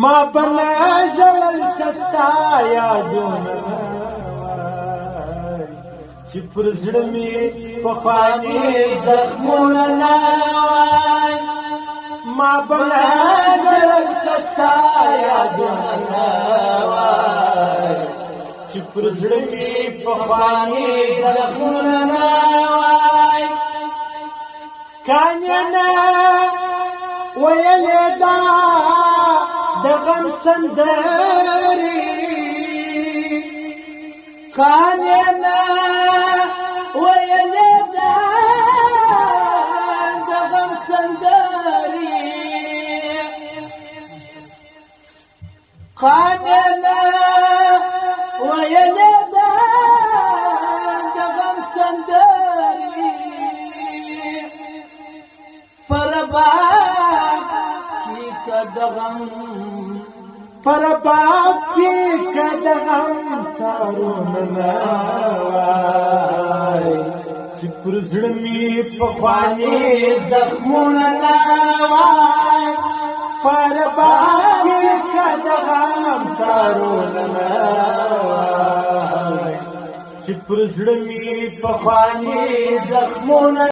ما بنجل کستا یادونه چې پر زړه مې پخواني زخمونه نه وای ما بنجل کستا یادونه نه وای چې پر زړه مې پخواني زخمونه نه وای کانې نه ویلې دا د غم سندرې کانې نه ویلې دا د غم سندرې کانې نه ویلې دا د غم سندرې پر باپ کی کدغم تارونه نه وای چې پر زړه مې پخواني زخمونه نه وای پر باپ کی کدغم تارونه نه وای چې پر زړه مې پخواني زخمونه